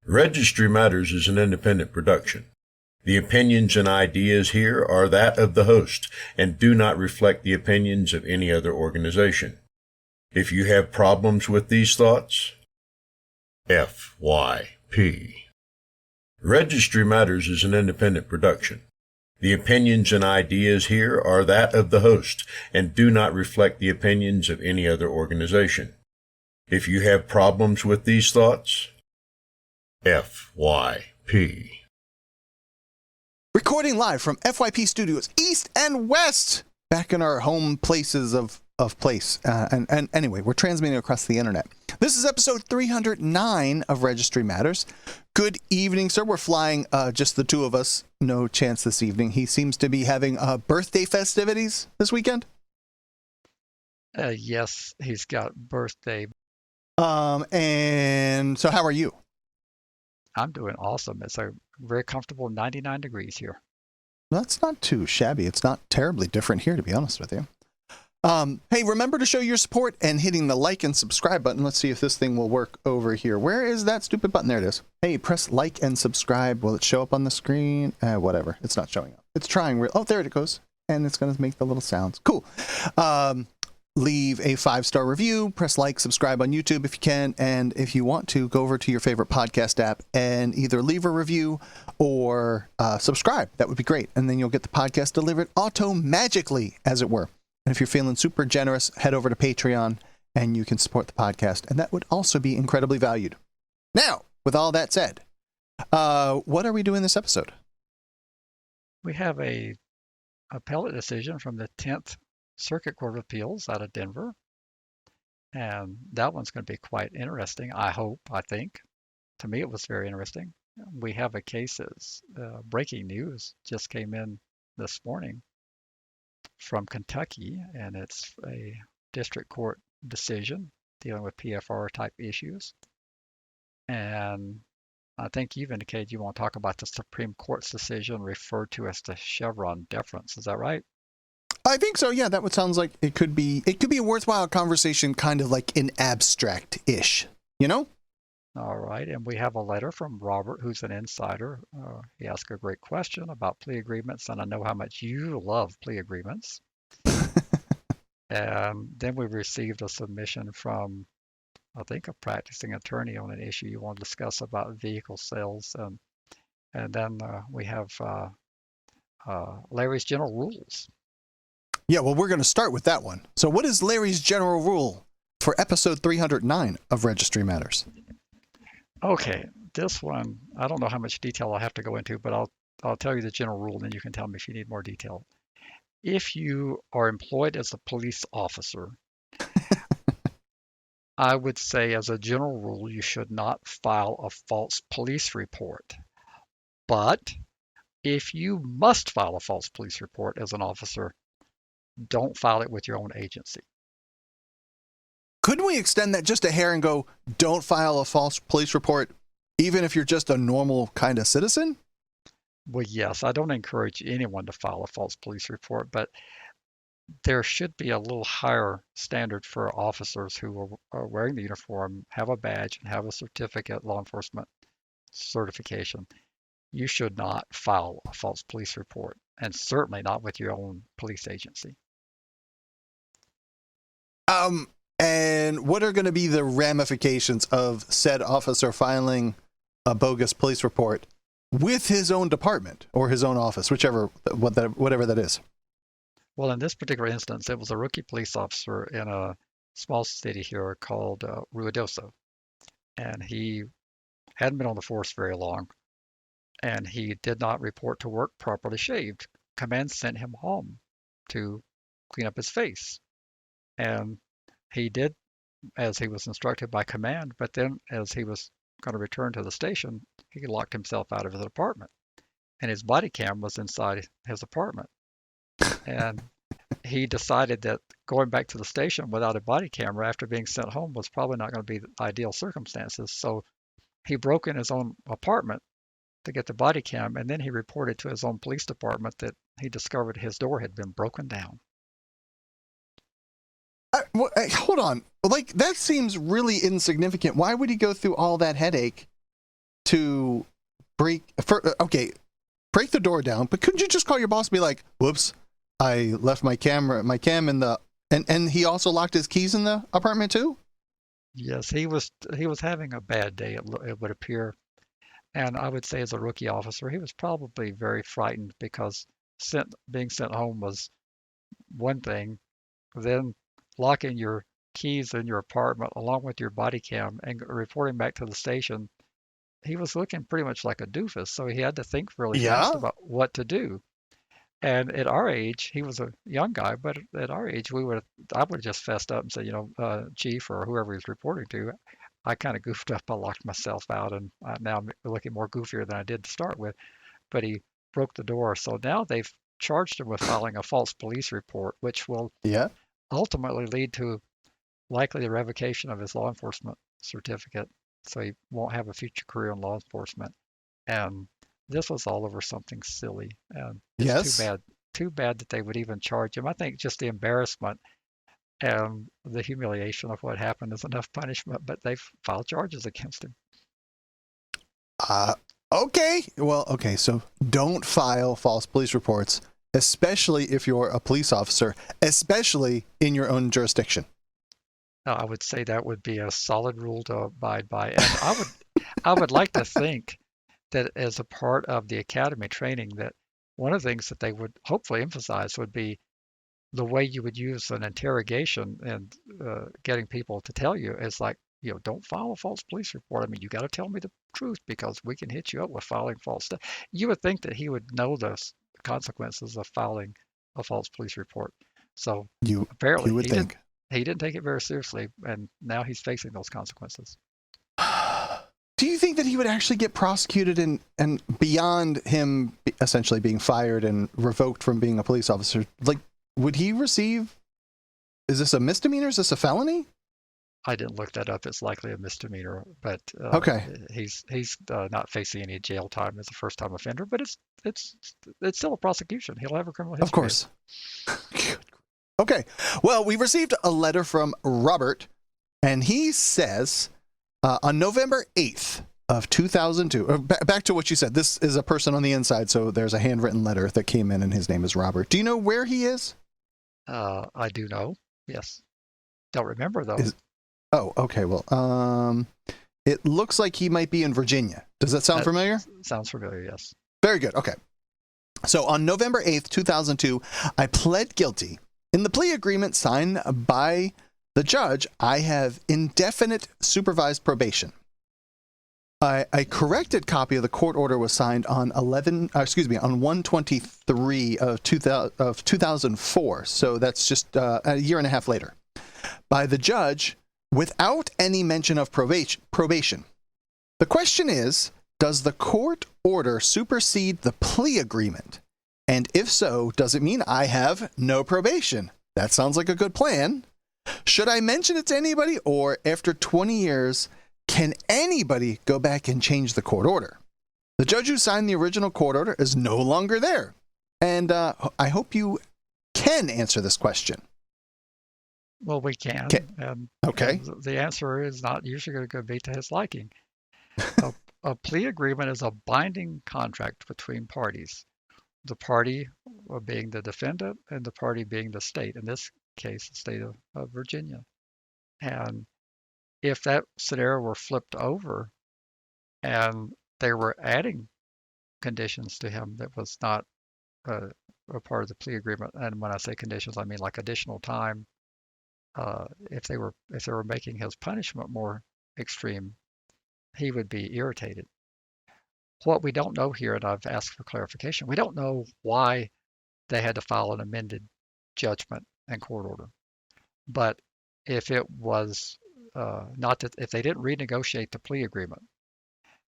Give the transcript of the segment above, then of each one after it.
Registry Matters is an independent production. The opinions and ideas here are that of the host and do not reflect the opinions of any other organization. If you have problems with these thoughts, FYP. Registry Matters is an independent production. The opinions and ideas here are that of the host and do not reflect the opinions of any other organization. If you have problems with these thoughts, FYP. Recording live from FYP Studios, East and West, back in our home places of place. And anyway, we're transmitting across the internet. This is episode 309 of Registry Matters. Good evening, sir. We're flying just the two of us. No chance this evening. He seems to be having birthday festivities this weekend. Yes, he's got birthday. And so how are you? I'm doing awesome. It's a very comfortable 99 degrees here. That's not too shabby. It's not terribly different here, to be honest with you. Hey, remember to show your support and hitting the like and subscribe button. Let's see if this thing will work over here. Where is that stupid button? There it is. Hey, press like and subscribe. Will it show up on the screen? Whatever. It's not showing up. It's trying. Oh, there it goes. And it's going to make the little sounds. Cool. Leave a 5-star review. Press like, subscribe on YouTube if you can. And if you want to, go over to your favorite podcast app and either leave a review or subscribe. That would be great. And then you'll get the podcast delivered auto-magically, as it were. And if you're feeling super generous, head over to Patreon and you can support the podcast. And that would also be incredibly valued. Now, with all that said, what are we doing this episode? We have a appellate decision from the 10th Circuit Court of Appeals out of Denver. And that one's going to be quite interesting, I think. To me, it was very interesting. We have a case that's breaking news, just came in this morning from Kentucky, and it's a district court decision dealing with PFR type issues. And I think you've indicated you want to talk about the Supreme Court's decision referred to as the Chevron deference. Is that right? I think so. Yeah, that would sounds like it could be a worthwhile conversation, kind of like an abstract-ish, you know? All right, and we have a letter from Robert, who's an insider. He asked a great question about plea agreements, and I know how much you love plea agreements. And then we received a submission from, I think, a practicing attorney on an issue you want to discuss about vehicle sales. And then we have Larry's general rules. Yeah, well, we're going to start with that one. So what is Larry's general rule for episode 309 of Registry Matters? Okay, this one, I don't know how much detail I'll have to go into, but I'll tell you the general rule, and then you can tell me if you need more detail. If you are employed as a police officer, I would say as a general rule, you should not file a false police report. But if you must file a false police report as an officer, don't file it with your own agency. Couldn't we extend that just a hair and go, don't file a false police report, even if you're just a normal kind of citizen? Well, yes, I don't encourage anyone to file a false police report, but there should be a little higher standard for officers who are wearing the uniform, have a badge, and have a certificate, law enforcement certification. You should not file a false police report, and certainly not with your own police agency. And what are going to be the ramifications of said officer filing a bogus police report with his own department or his own office, whatever that is? Well, in this particular instance, it was a rookie police officer in a small city here called Ruidoso. And he hadn't been on the force very long, and he did not report to work properly shaved. Command sent him home to clean up his face. And he did as he was instructed by command, but then as he was going to return to the station, he locked himself out of his apartment. And his body cam was inside his apartment. And he decided that going back to the station without a body camera after being sent home was probably not going to be the ideal circumstances. So he broke in his own apartment to get the body cam, and then he reported to his own police department that he discovered his door had been broken down. Hold on. Like, that seems really insignificant. Why would he go through all that headache to break the door down, but couldn't you just call your boss and be like, whoops, I left my cam in the, and he also locked his keys in the apartment too? Yes, he was having a bad day, it would appear. And I would say as a rookie officer, he was probably very frightened because being sent home was one thing, then locking your keys in your apartment along with your body cam and reporting back to the station, he was looking pretty much like a doofus. So he had to think really fast Yeah. about what to do. And at our age, he was a young guy, but at our age, I would have just fessed up and said, chief or whoever he's reporting to, I kind of goofed up. I locked myself out, and now I'm looking more goofier than I did to start with. But he broke the door, so now they've charged him with filing a false police report, which will Yeah. ultimately lead to likely the revocation of his law enforcement certificate, so he won't have a future career in law enforcement. And this was all over something silly, and it's too Yes. bad. Too bad that they would even charge him. I think just the embarrassment and the humiliation of what happened is enough punishment, but they've filed charges against him. Uh, okay. Well, okay. So don't file false police reports, especially if you're a police officer, especially in your own jurisdiction. I would say that would be a solid rule to abide by, and I would like to think that as a part of the academy training, that one of the things that they would hopefully emphasize would be the way you would use an interrogation and getting people to tell you is like, don't file a false police report. I mean, you got to tell me the truth because we can hit you up with filing false stuff. You would think that he would know the consequences of filing a false police report. So You apparently would think. he didn't take it very seriously, and now he's facing those consequences. Do you think that he would actually get prosecuted and beyond him essentially being fired and revoked from being a police officer? Like, would he receive? Is this a misdemeanor? Is this a felony? I didn't look that up. It's likely a misdemeanor, but Okay. he's not facing any jail time as a first-time offender. But it's still a prosecution. He'll have a criminal history. Of course. Okay. Well, we received a letter from Robert, and he says on November 8th of 2002, back to what you said, this is a person on the inside, so there's a handwritten letter that came in, and his name is Robert. Do you know where he is? I do know. Yes. Don't remember though. Oh, okay. Well, it looks like he might be in Virginia. Does that sound familiar? Sounds familiar, yes. Very good. Okay. So on November 8th, 2002, I pled guilty. In the plea agreement signed by the judge, I have indefinite supervised probation. A corrected copy of the court order was signed on 1/23 of 2004. So that's just a year and a half later. By the judge without any mention of probation. The question is, does the court order supersede the plea agreement? And if so, does it mean I have no probation? That sounds like a good plan. Should I mention it to anybody, or after 20 years, can anybody go back and change the court order? The judge who signed the original court order is no longer there. And I hope you can answer this question. Well, we can. Okay. The answer is not usually going to be to his liking. A plea agreement is a binding contract between parties. The party being the defendant and the party being the state, in this case, the state of Virginia. And if that scenario were flipped over and they were adding conditions to him that was not a part of the plea agreement, and when I say conditions, I mean like additional time, if they were making his punishment more extreme, he would be irritated. What we don't know here, and I've asked for clarification, we don't know why they had to file an amended judgment and court order. But if it was if they didn't renegotiate the plea agreement,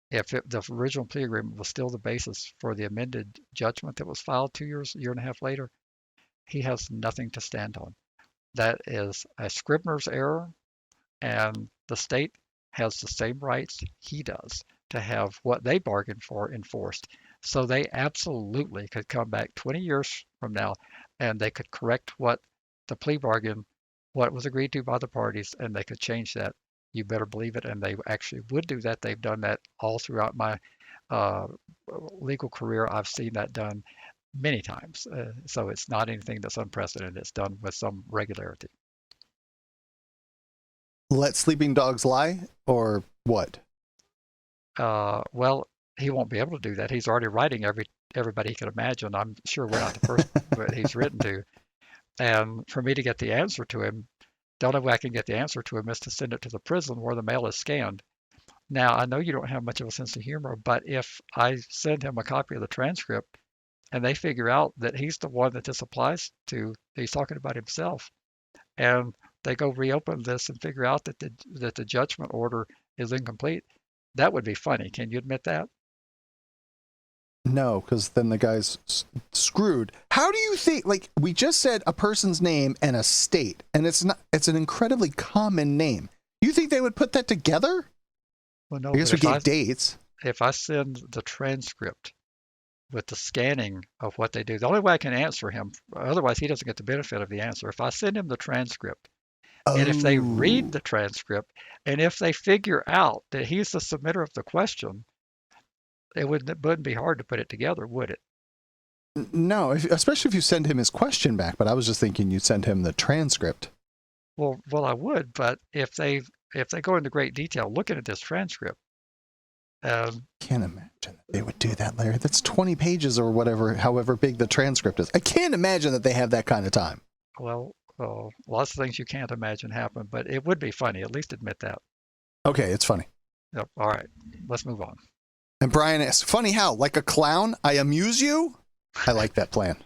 the original plea agreement was still the basis for the amended judgment that was filed year and a half later, he has nothing to stand on. That is a Scribner's error, and the state has the same rights he does to have what they bargained for enforced. So they absolutely could come back 20 years from now and they could correct what the plea bargain, what was agreed to by the parties, and they could change that You better believe it. And they actually would do that. They've done that all throughout my uh, legal career. I've seen that done many times. So it's not anything that's unprecedented. It's done with some regularity. Let sleeping dogs lie, or what? Well, he won't be able to do that. He's already writing everybody he can imagine. I'm sure we're not the first but he's written to. And for me to get the answer to him, the only way I can get the answer to him is to send it to the prison where the mail is scanned. Now, I know you don't have much of a sense of humor, but if I send him a copy of the transcript and they figure out that he's the one that this applies to, he's talking about himself, and they go reopen this and figure out that the judgment order is incomplete, that would be funny. Can you admit that? No, because then the guy's screwed. How do you think, like, we just said a person's name and a state, and it's an incredibly common name. You think they would put that together? Well, no, I guess we gave dates. If I send the transcript with the scanning of what they do, the only way I can answer him, otherwise he doesn't get the benefit of the answer. If I send him the transcript, and if they read the transcript, and if they figure out that he's the submitter of the question, it wouldn't be hard to put it together, would it? No, especially if you send him his question back. But I was just thinking you'd send him the transcript. Well, I would, but if they go into great detail looking at this transcript, Can't imagine that they would do that, Larry. That's 20 pages or whatever, however big the transcript is. I can't imagine that they have that kind of time. well, lots of things you can't imagine happen, but it would be funny. At least admit that. Okay, it's funny. Yep. All right, let's move on. And Brian asks, funny how, like a clown, I amuse you? I like that plan.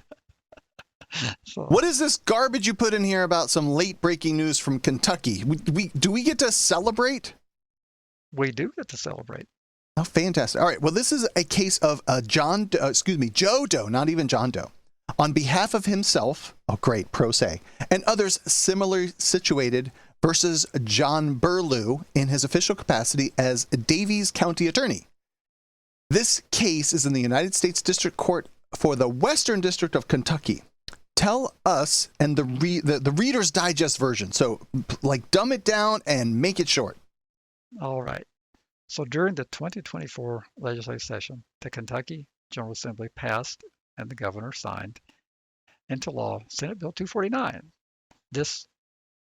So, What is this garbage you put in here about some late breaking news from Kentucky? Do we get to celebrate? we do get to celebrate. Oh, fantastic. All right. Well, this is a case of Joe Doe, not even John Doe, on behalf of himself, oh, great, pro se, and others similarly situated versus John Berlou in his official capacity as Davies County Attorney. This case is in the United States District Court for the Western District of Kentucky. Tell us and the Reader's Digest version. So, like, dumb it down and make it short. All right. So during the 2024 legislative session, the Kentucky General Assembly passed and the governor signed into law Senate Bill 249. This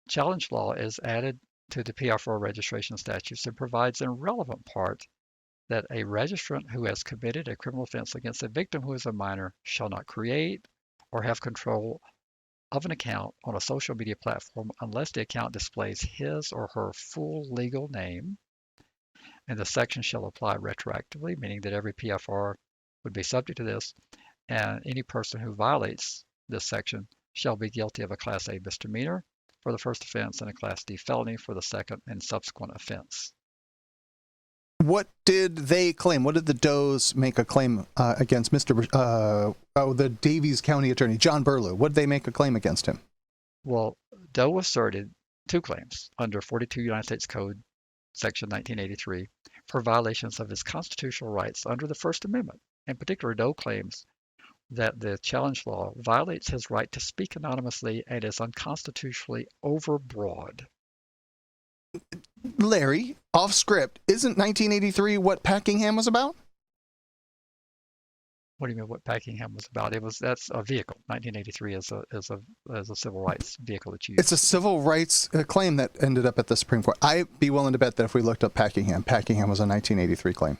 challenge law is added to the PR4 registration statutes and provides in relevant part that a registrant who has committed a criminal offense against a victim who is a minor shall not create or have control of an account on a social media platform unless the account displays his or her full legal name. And the section shall apply retroactively, meaning that every PFR would be subject to this, and any person who violates this section shall be guilty of a Class A misdemeanor for the first offense and a Class D felony for the second and subsequent offense. What did they claim? What did the Does make a claim against the Davies County Attorney, John Berlou? What did they make a claim against him? Well, Doe asserted two claims under 42 United States Code, Section 1983, for violations of his constitutional rights under the First Amendment. In particular, Doe claims that the challenge law violates his right to speak anonymously and is unconstitutionally overbroad. Larry, off script, isn't 1983 what Packingham was about? What do you mean what Packingham was about? That's a vehicle. 1983 is a civil rights vehicle that you use. It's a civil rights claim that ended up at the Supreme Court. I'd be willing to bet that if we looked up Packingham was a 1983 claim.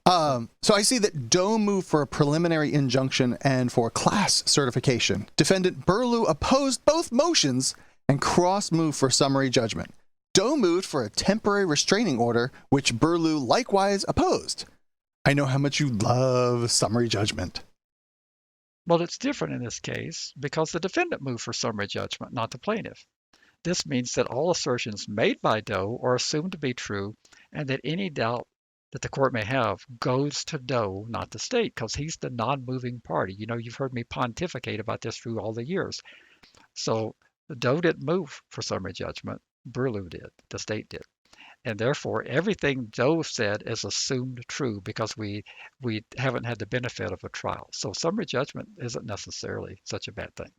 So I see that Doe moved for a preliminary injunction and for class certification. Defendant Berlou opposed both motions and cross-moved for summary judgment. Doe moved for a temporary restraining order, which Berlou likewise opposed. I know how much you love summary judgment. Well, it's different in this case because the defendant moved for summary judgment, not the plaintiff. This means that all assertions made by Doe are assumed to be true and that any doubt that the court may have goes to Doe, not the state, because he's the non-moving party. You know, you've heard me pontificate about this through all the years. So Doe didn't move for summary judgment. Berlou did. The state did. And therefore, everything Doe said is assumed true because we haven't had the benefit of a trial. So summary judgment isn't necessarily such a bad thing.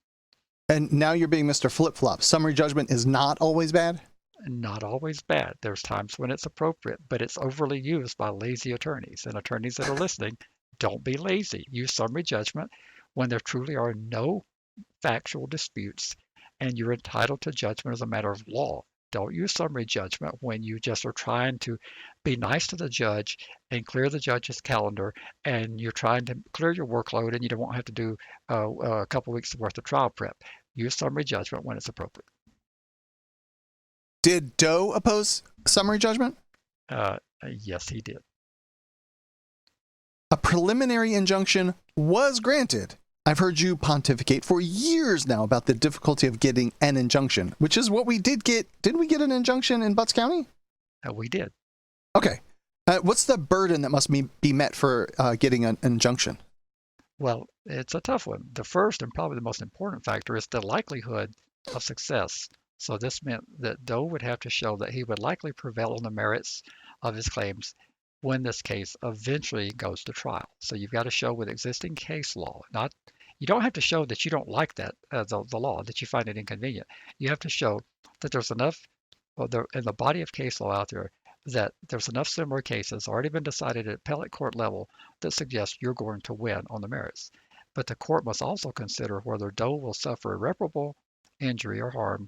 And now you're being Mr. Flip-Flop. Summary judgment is not always bad? Not always bad. There's times when it's appropriate, but it's overly used by lazy attorneys. And attorneys that are listening, don't be lazy. Use summary judgment when there truly are no factual disputes and you're entitled to judgment as a matter of law. Don't use summary judgment when you just are trying to be nice to the judge and clear the judge's calendar, and you're trying to clear your workload and you don't want to have to do a couple weeks worth of trial prep. Use summary judgment when it's appropriate. Did Doe oppose summary judgment? Yes, he did. A preliminary injunction was granted. I've heard you pontificate for years now about the difficulty of getting an injunction, which is what we did get. Didn't we get an injunction in Butts County? We did. Okay. What's the burden that must be met for getting an injunction? Well, it's a tough one. The first and probably the most important factor is the likelihood of success. So this meant that Doe would have to show that he would likely prevail on the merits of his claims when this case eventually goes to trial. So you've got to show with existing case law, you don't have to show that you don't like that the law, that you find it inconvenient. You have to show that there's enough in the body of case law out there that there's enough similar cases already been decided at appellate court level that suggest you're going to win on the merits. But the court must also consider whether Doe will suffer irreparable injury or harm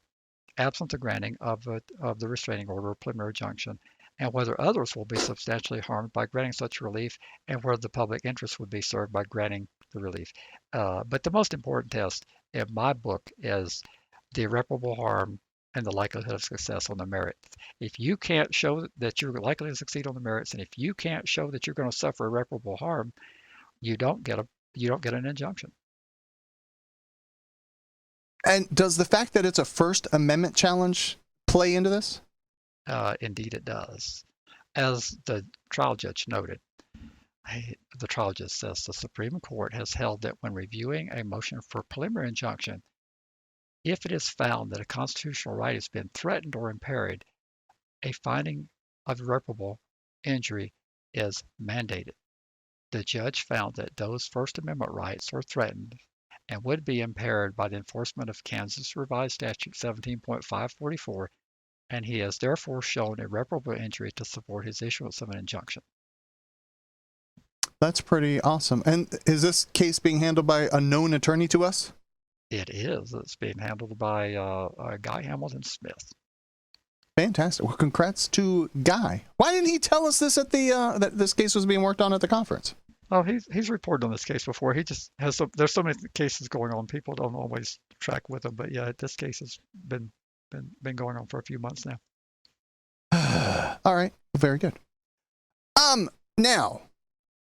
absent the granting of the restraining order or preliminary injunction, and whether others will be substantially harmed by granting such relief, and whether the public interest would be served by granting the relief. But the most important test in my book is the irreparable harm and the likelihood of success on the merits. If you can't show that you're likely to succeed on the merits, and if you can't show that you're going to suffer irreparable harm, you don't get an injunction. And does the fact that it's a First Amendment challenge play into this? Indeed, it does. As the trial judge noted, the trial judge says the Supreme Court has held that when reviewing a motion for preliminary injunction, if it is found that a constitutional right has been threatened or impaired, a finding of irreparable injury is mandated. The judge found that Doe's First Amendment rights are threatened and would be impaired by the enforcement of Kansas Revised Statute 17.544, and he has therefore shown irreparable injury to support his issuance of an injunction. That's pretty awesome. And is this case being handled by a known attorney to us? It is. It's being handled by Guy Hamilton Smith. Fantastic. Well, congrats to Guy. Why didn't he tell us this at that this case was being worked on at the conference? Oh, he's reported on this case before. He just has there's so many cases going on. People don't always track with them, but yeah, this case has been going on for a few months now. All right. Very good. Now,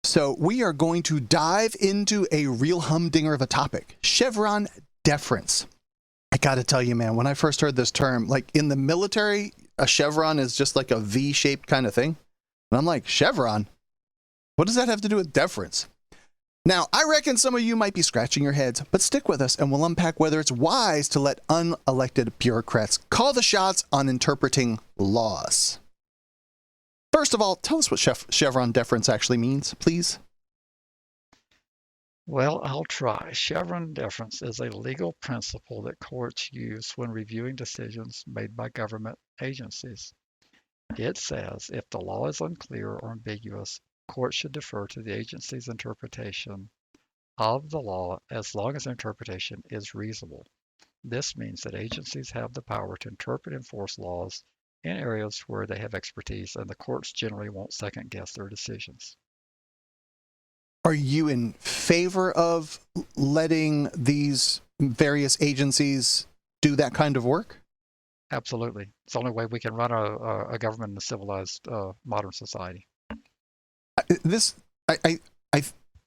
so we are going to dive into a real humdinger of a topic, Chevron deference. I got to tell you, man, when I first heard this term, like in the military, a chevron is just like a V-shaped kind of thing. And I'm like, chevron? What does that have to do with deference? Now, I reckon some of you might be scratching your heads, but stick with us and we'll unpack whether it's wise to let unelected bureaucrats call the shots on interpreting laws. First of all, tell us what Chevron deference actually means, please. Well, I'll try. Chevron deference is a legal principle that courts use when reviewing decisions made by government agencies. It says if the law is unclear or ambiguous, courts should defer to the agency's interpretation of the law as long as the interpretation is reasonable. This means that agencies have the power to interpret and enforce laws in areas where they have expertise, and the courts generally won't second-guess their decisions. Are you in favor of letting these various agencies do that kind of work? Absolutely. It's the only way we can run a government in a civilized modern society.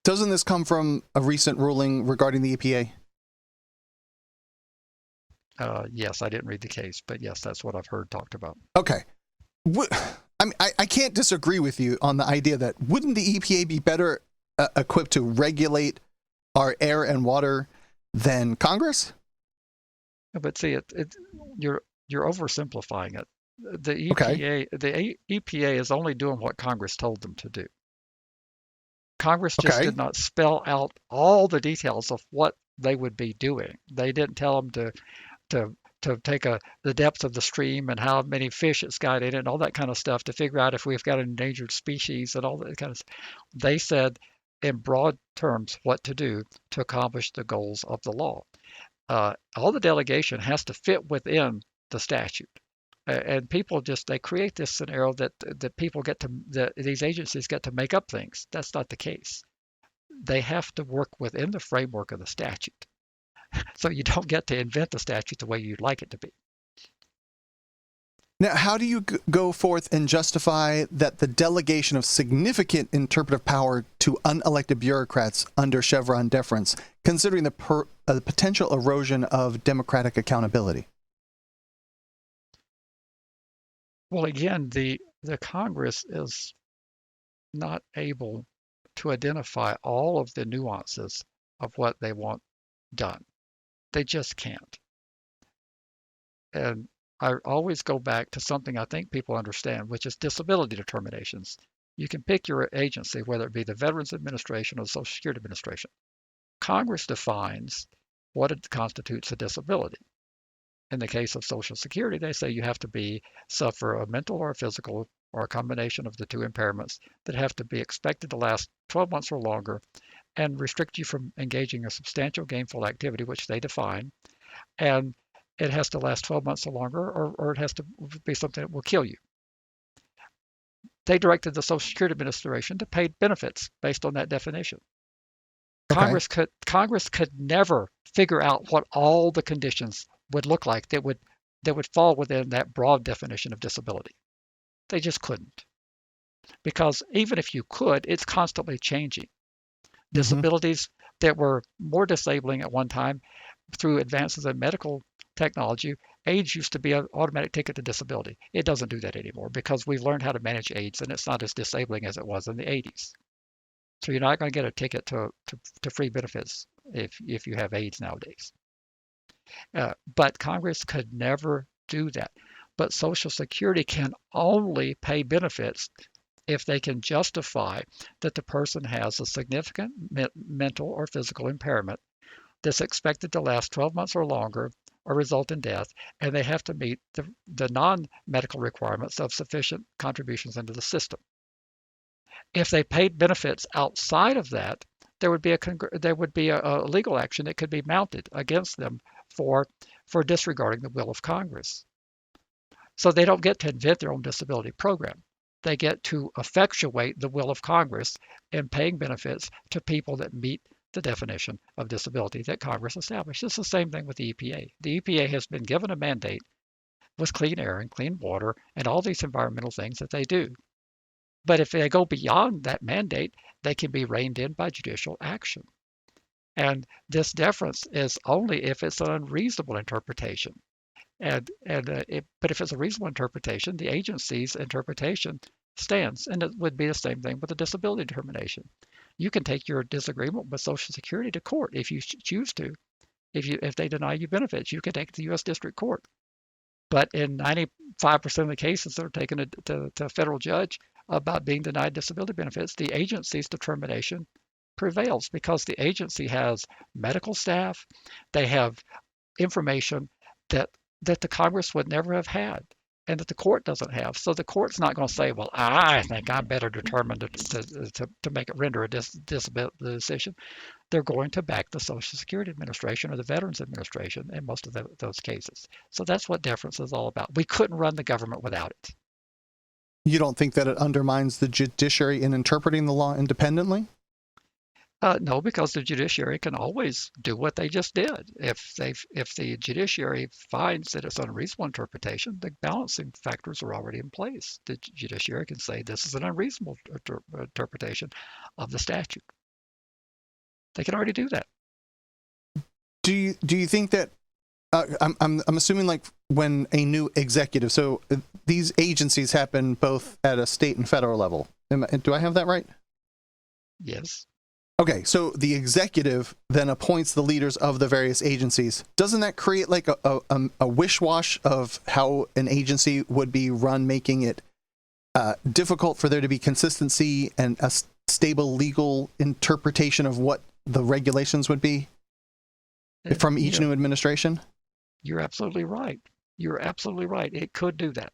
Doesn't this come from a recent ruling regarding the EPA? Yes, I didn't read the case, but yes, that's what I've heard talked about. Okay. I can't disagree with you on the idea that wouldn't the EPA be better equipped to regulate our air and water than Congress? But see, you're oversimplifying it. The EPA is only doing what Congress told them to do. Congress just did not spell out all the details of what they would be doing. They didn't tell them to to take the depth of the stream and how many fish it's got in it and all that kind of stuff to figure out if we've got an endangered species and all that kind of stuff. They said in broad terms what to do to accomplish the goals of the law. All the delegation has to fit within the statute. And people they create this scenario that people that these agencies get to make up things. That's not the case. They have to work within the framework of the statute. So you don't get to invent the statute the way you'd like it to be. Now, how do you go forth and justify that the delegation of significant interpretive power to unelected bureaucrats under Chevron deference, considering the potential erosion of democratic accountability? Well, again, the Congress is not able to identify all of the nuances of what they want done. They just can't. And I always go back to something I think people understand, which is disability determinations. You can pick your agency, whether it be the Veterans Administration or the Social Security Administration. Congress defines what constitutes a disability. In the case of Social Security, they say you have to suffer a mental or a physical or a combination of the two impairments that have to be expected to last 12 months or longer and restrict you from engaging in substantial gainful activity, which they define. And it has to last 12 months or longer, or it has to be something that will kill you. They directed the Social Security Administration to pay benefits based on that definition. Okay. Congress could never figure out what all the conditions would look like that would fall within that broad definition of disability. They just couldn't. Because even if you could, it's constantly changing. Disabilities that were more disabling at one time through advances in medical technology, AIDS used to be an automatic ticket to disability. It doesn't do that anymore because we've learned how to manage AIDS and it's not as disabling as it was in the 80s. So you're not going to get a ticket to free benefits if you have AIDS nowadays. But Congress could never do that. But Social Security can only pay benefits if they can justify that the person has a significant mental or physical impairment that's expected to last 12 months or longer or result in death, and they have to meet the non-medical requirements of sufficient contributions into the system. If they paid benefits outside of that, there would be a legal action that could be mounted against them for disregarding the will of Congress. So they don't get to invent their own disability program. They get to effectuate the will of Congress in paying benefits to people that meet the definition of disability that Congress established. It's the same thing with the EPA. The EPA has been given a mandate with clean air and clean water and all these environmental things that they do. But if they go beyond that mandate, they can be reined in by judicial action. And this deference is only if it's an unreasonable interpretation. But if it's a reasonable interpretation, the agency's interpretation stands, and it would be the same thing with a disability determination. You can take your disagreement with Social Security to court if you choose to. If they deny you benefits, you can take it to the U.S. District Court. But in 95% of the cases that are taken to a federal judge about being denied disability benefits, the agency's determination prevails because the agency has medical staff, they have information that the Congress would never have had and that the court doesn't have. So the court's not going to say, well, I think I'm better determined to make it render a disability decision. They're going to back the Social Security Administration or the Veterans Administration in most of those cases. So that's what deference is all about. We couldn't run the government without it. You don't think that it undermines the judiciary in interpreting the law independently? No, because the judiciary can always do what they just did. If the judiciary finds that it's an unreasonable interpretation, the balancing factors are already in place. The judiciary can say this is an unreasonable interpretation of the statute. They can already do that. Do you think that I'm assuming like when a new executive, so these agencies happen both at a state and federal level. Do I have that right? Yes. Okay, so the executive then appoints the leaders of the various agencies. Doesn't that create like a wish-wash of how an agency would be run, making it difficult for there to be consistency and a stable legal interpretation of what the regulations would be from each new administration? You're absolutely right. You're absolutely right. It could do that.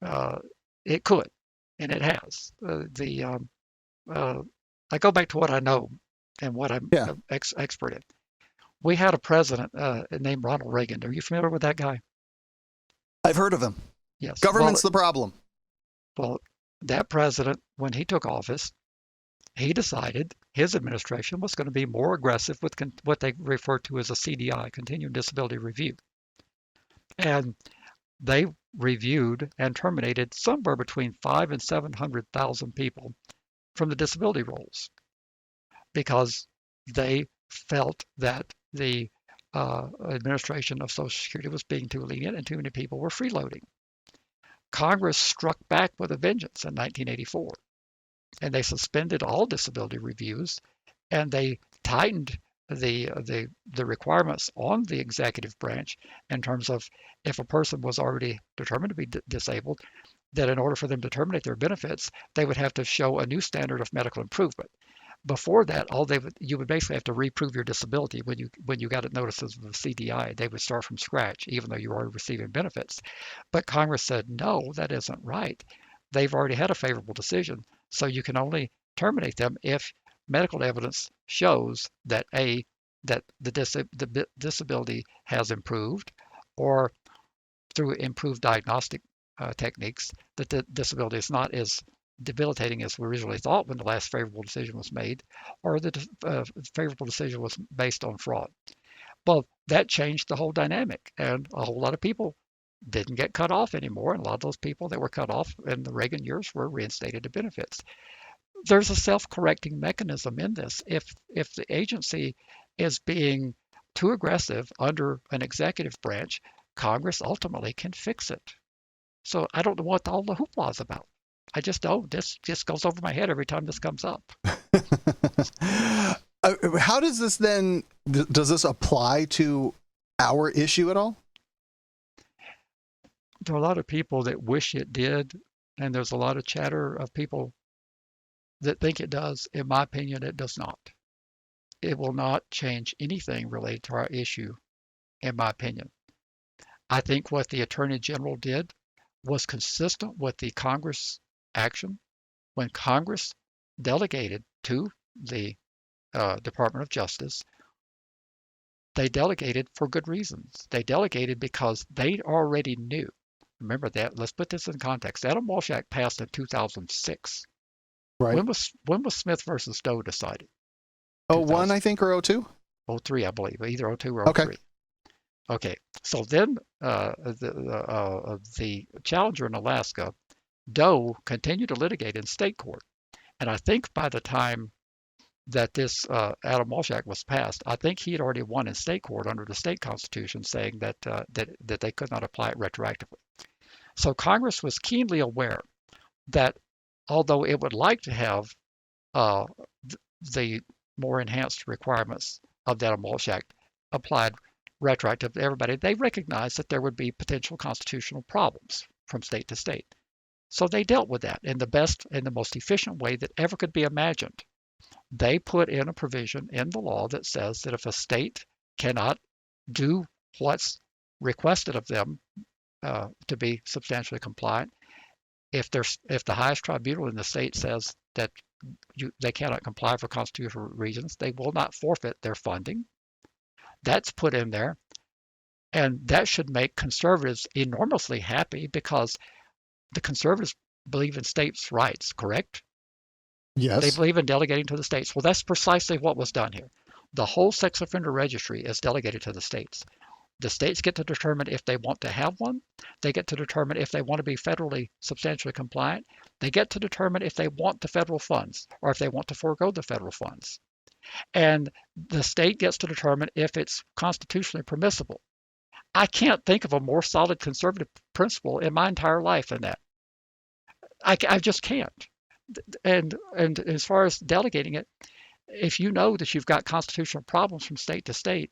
Uh, it could, and it has. Uh, I go back to what I know and what I'm Yeah, expert in. We had a president named Ronald Reagan. Are you familiar with that guy? I've heard of him. Yes. Government's the problem. Well, that president, when he took office, he decided his administration was going to be more aggressive with what they refer to as a CDI, continuing disability review. And they reviewed and terminated somewhere between 5 and 700,000 people from the disability rolls because they felt that the administration of Social Security was being too lenient and too many people were freeloading. Congress struck back with a vengeance in 1984, and they suspended all disability reviews, and they tightened the requirements on the executive branch in terms of if a person was already determined to be disabled, that in order for them to terminate their benefits, they would have to show a new standard of medical improvement. Before that, you would basically have to reprove your disability when you got notices of a CDI. They would start from scratch, even though you were already receiving benefits. But Congress said, no, that isn't right. They've already had a favorable decision, so you can only terminate them if medical evidence shows that the disability has improved, or through improved diagnostic techniques, that the disability is not as debilitating as we originally thought when the last favorable decision was made, or the favorable decision was based on fraud. Well, that changed the whole dynamic, and a whole lot of people didn't get cut off anymore, and a lot of those people that were cut off in the Reagan years were reinstated to benefits. There's a self-correcting mechanism in this. If the agency is being too aggressive under an executive branch, Congress ultimately can fix it. So I don't know what all the hoopla is about. I just don't. This just goes over my head every time this comes up. How does this then, does this apply to our issue at all? There are a lot of people that wish it did, and there's a lot of chatter of people that think it does. In my opinion, it does not. It will not change anything related to our issue, in my opinion. I think what the Attorney General did was consistent with the Congress action when Congress delegated to the Department of Justice. They delegated for good reasons. They delegated because they already knew. Remember that. Let's put this in context. Adam Walsh Act passed in 2006. Right. When was Smith versus Doe decided? 01, I think, or 02? 03, I believe, either 02 or 03. Okay. Okay. So then the challenger in Alaska, Doe, continued to litigate in state court. And I think by the time that this Adam Walsh Act was passed, I think he had already won in state court under the state constitution, saying that they could not apply it retroactively. So Congress was keenly aware that although it would like to have the more enhanced requirements of the Adam Walsh Act applied retroactive to everybody, they recognized that there would be potential constitutional problems from state to state. So they dealt with that in the best and the most efficient way that ever could be imagined. They put in a provision in the law that says that if a state cannot do what's requested of them to be substantially compliant, if the highest tribunal in the state says that they cannot comply for constitutional reasons, they will not forfeit their funding. That's put in there, and that should make conservatives enormously happy because the conservatives believe in states' rights, correct? Yes. They believe in delegating to the states. Well, that's precisely what was done here. The whole sex offender registry is delegated to the states. The states get to determine if they want to have one. They get to determine if they want to be federally substantially compliant. They get to determine if they want the federal funds or if they want to forego the federal funds. And the state gets to determine if it's constitutionally permissible. I can't think of a more solid conservative principle in my entire life than that. I just can't. And as far as delegating it, if you know that you've got constitutional problems from state to state,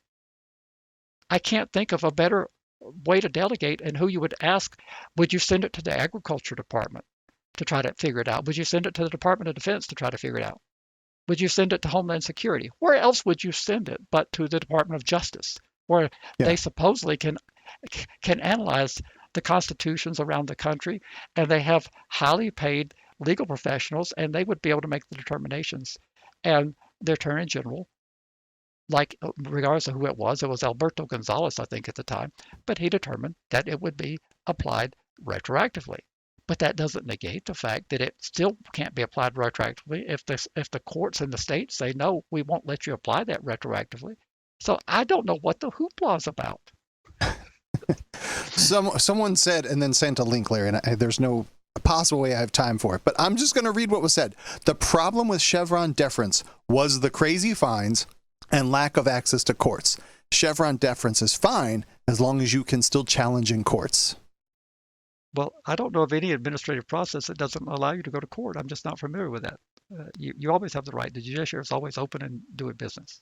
I can't think of a better way to delegate and who you would ask. Would you send it to the Agriculture Department to try to figure it out? Would you send it to the Department of Defense to try to figure it out? Would you send it to Homeland Security? Where else would you send it but to the Department of Justice, where they supposedly can can analyze the constitutions around the country, and they have highly paid legal professionals, and they would be able to make the determinations. And the Attorney General, like regardless of who it was Alberto Gonzalez, I think, at the time, but he determined that it would be applied retroactively. But that doesn't negate the fact that it still can't be applied retroactively if the courts in the state say, no, we won't let you apply that retroactively. So I don't know what the hoopla is about. Someone said, and then sent a link, Larry, and there's no possible way I have time for it, but I'm just going to read what was said. The problem with Chevron deference was the crazy fines and lack of access to courts. Chevron deference is fine as long as you can still challenge in courts. Well, I don't know of any administrative process that doesn't allow you to go to court. I'm just not familiar with that. You always have the right. The judiciary is always open and doing business.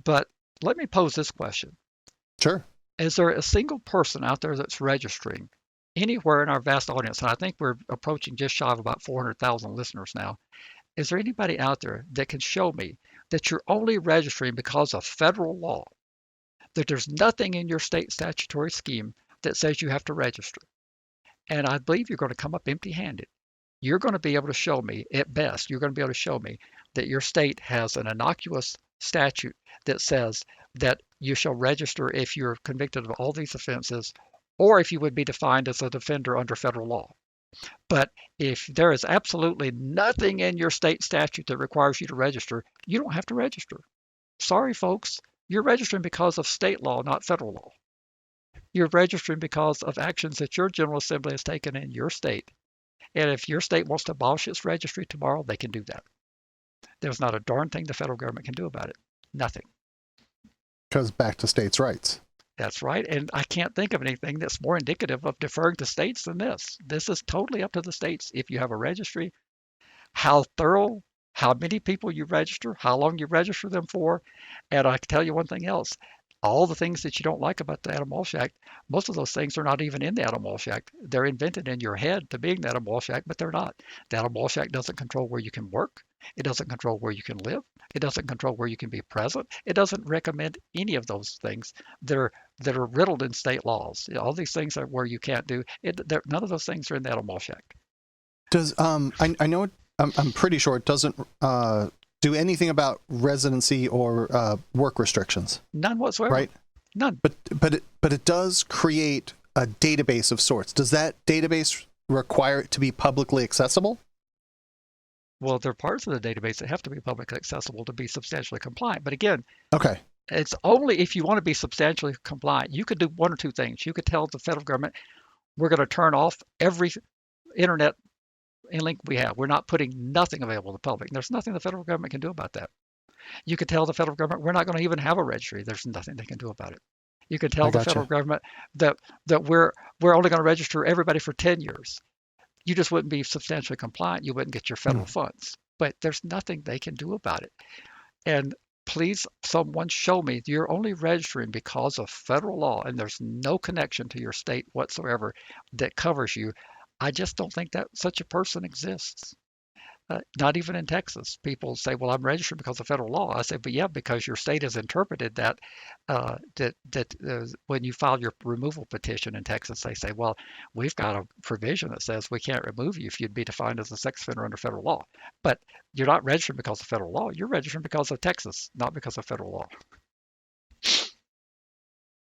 But let me pose this question. Sure. Is there a single person out there that's registering anywhere in our vast audience? And I think we're approaching just shy of about 400,000 listeners now. Is there anybody out there that can show me that you're only registering because of federal law, that there's nothing in your state statutory scheme that says you have to register? And I believe you're going to come up empty-handed. You're going to be able to show me, at best, you're going to be able to show me that your state has an innocuous statute that says that you shall register if you're convicted of all these offenses, or if you would be defined as a defender under federal law. But if there is absolutely nothing in your state statute that requires you to register, you don't have to register. Sorry, folks, you're registering because of state law, not federal law. You're registering because of actions that your General Assembly has taken in your state. And if your state wants to abolish its registry tomorrow, they can do that. There's not a darn thing the federal government can do about it. Nothing. Because back to states' rights. That's right. And I can't think of anything that's more indicative of deferring to states than this. This is totally up to the states. If you have a registry, how thorough, how many people you register, how long you register them for. And I can tell you one thing else. All the things that you don't like about the Adam Walsh Act, most of those things are not even in the Adam Walsh Act. They're invented in your head to being the Adam Walsh Act, but they're not. The Adam Walsh Act doesn't control where you can work. It doesn't control where you can live. It doesn't control where you can be present. It doesn't recommend any of those things that are riddled in state laws. All these things are where you can't do it. None of those things are in the Adam Walsh Act. Does I know I'm pretty sure it doesn't do anything about residency or work restrictions. None whatsoever. Right? None. But it does create a database of sorts. Does that database require it to be publicly accessible? Well, there are parts of the database that have to be publicly accessible to be substantially compliant. But again, okay, it's only if you want to be substantially compliant. You could do one or two things. You could tell the federal government, we're going to turn off every internet link we have. We're not putting nothing available to the public. There's nothing the federal government can do about that. You could tell the federal government, we're not going to even have a registry. There's nothing they can do about it. You could tell the federal government that we're only going to register everybody for 10 years. You just wouldn't be substantially compliant. You wouldn't get your federal funds. But there's nothing they can do about it. And please, someone show me you're only registering because of federal law and there's no connection to your state whatsoever that covers you. I just don't think that such a person exists. Not even in Texas. People say, well, I'm registered because of federal law. I say, but yeah, because your state has interpreted that when you file your removal petition in Texas, they say, well, we've got a provision that says we can't remove you if you'd be defined as a sex offender under federal law. But you're not registered because of federal law. You're registered because of Texas, not because of federal law.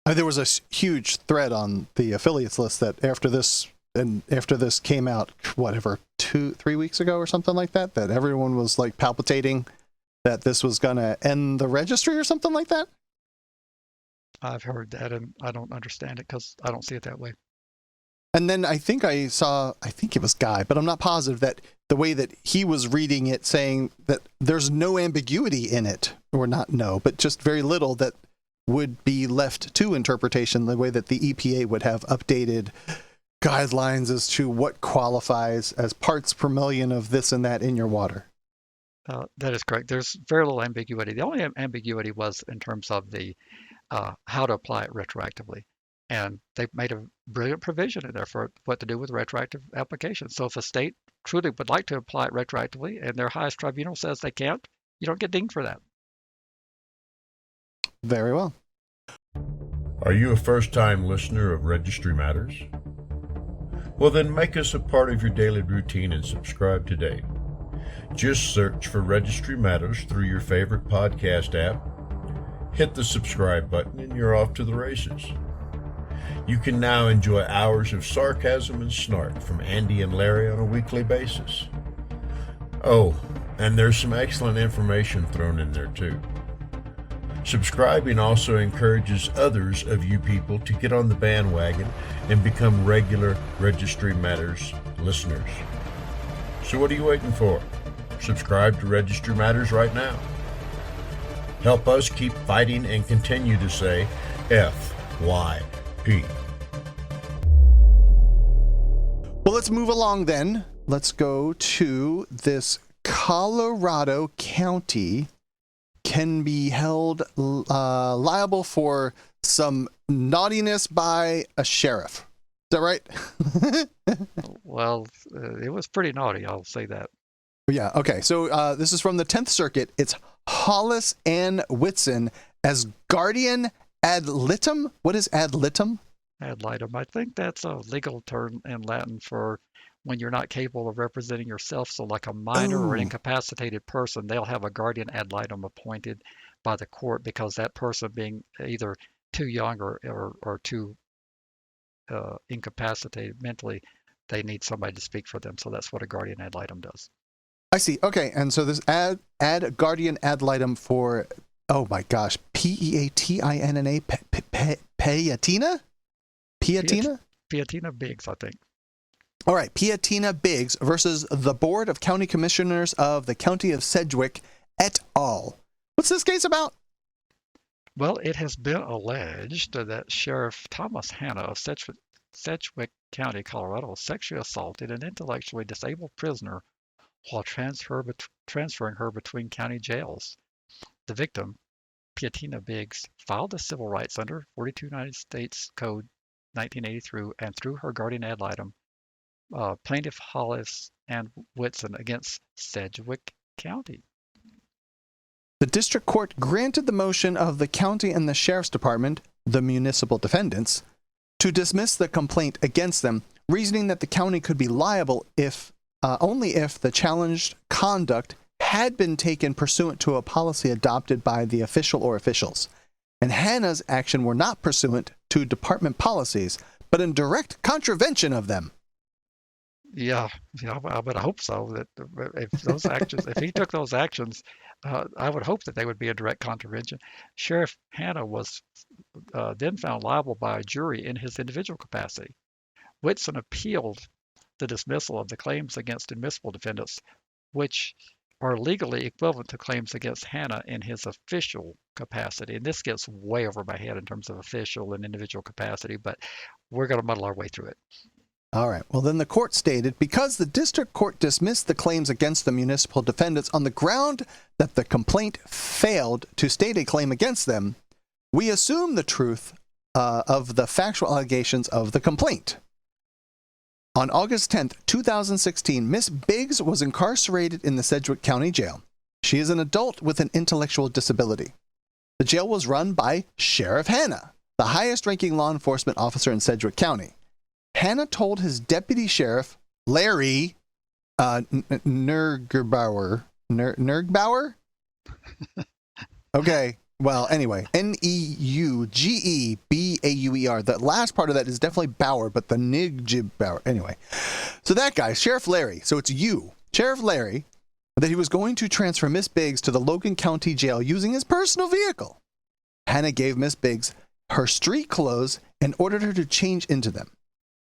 There was a huge thread on the affiliates list that after this came out, whatever, 2-3 weeks ago or something like that, that everyone was like palpitating that this was going to end the registry or something like that. I've heard that and I don't understand it because I don't see it that way. And then I think it was Guy, but I'm not positive, that the way that he was reading it, saying that there's no ambiguity in it, or not no, but just very little that would be left to interpretation, the way that the EPA would have updated guidelines as to what qualifies as parts per million of this and that in your water. That is correct. There's very little ambiguity. The only ambiguity was in terms of the how to apply it retroactively. And they've made a brilliant provision in there for what to do with retroactive applications. So if a state truly would like to apply it retroactively and their highest tribunal says they can't, you don't get dinged for that. Very well. Are you a first-time listener of Registry Matters? Well, then make us a part of your daily routine and subscribe today. Just search for Registry Matters through your favorite podcast app. Hit the subscribe button and you're off to the races. You can now enjoy hours of sarcasm and snark from Andy and Larry on a weekly basis. Oh, and there's some excellent information thrown in there too. Subscribing also encourages others of you people to get on the bandwagon and become regular Registry Matters listeners. So what are you waiting for? Subscribe to Registry Matters right now. Help us keep fighting and continue to say FYP. Well, let's move along then. Let's go to this Colorado County can be held liable for some naughtiness by a sheriff. Is that right? Well, it was pretty naughty, I'll say that. Yeah, okay. So this is from the 10th Circuit. It's Hollis and Whitson as guardian ad litem. What is ad litem? Ad litem. I think that's a legal term in Latin for when you're not capable of representing yourself. So like a minor or incapacitated person, they'll have a guardian ad litem appointed by the court because that person being either too young or too incapacitated mentally, they need somebody to speak for them. So that's what a guardian ad litem does. I see. Okay. And so this add guardian ad litem for, oh my gosh, Peatinna? Piatina? Piatina Biggs, I think. All right, Piatina Biggs versus the Board of County Commissioners of the County of Sedgwick et al. What's this case about? Well, it has been alleged that Sheriff Thomas Hanna of Sedgwick County, Colorado, sexually assaulted an intellectually disabled prisoner while transferring her between county jails. The victim, Piatina Biggs, filed a civil rights under 42 United States Code 1983 and through her guardian ad litem, plaintiff Hollis and Whitson against Sedgwick County. The district court granted the motion of the county and the sheriff's department, the municipal defendants, to dismiss the complaint against them, reasoning that the county could be liable if only if the challenged conduct had been taken pursuant to a policy adopted by the official or officials, and Hanna's action were not pursuant to department policies, but in direct contravention of them. Yeah, I would hope so. That if those actions, if he took those actions, I would hope that they would be a direct contravention. Sheriff Hanna was then found liable by a jury in his individual capacity. Whitson appealed the dismissal of the claims against admissible defendants, which are legally equivalent to claims against Hanna in his official capacity. And this gets way over my head in terms of official and individual capacity, but we're going to muddle our way through it. All right. Well, then the court stated, because the district court dismissed the claims against the municipal defendants on the ground that the complaint failed to state a claim against them, we assume the truth of the factual allegations of the complaint. On August 10th, 2016, Miss Biggs was incarcerated in the Sedgwick County Jail. She is an adult with an intellectual disability. The jail was run by Sheriff Hanna, the highest-ranking law enforcement officer in Sedgwick County. Hanna told his deputy sheriff, Larry Nergbauer. Nergbauer? Okay. Well, anyway, Neuggebauer. The last part of that is definitely Bauer, but the Nergbauer. Anyway, so that guy, Sheriff Larry, so it's you, Sheriff Larry, that he was going to transfer Miss Biggs to the Logan County Jail using his personal vehicle. Hanna gave Miss Biggs her street clothes and ordered her to change into them.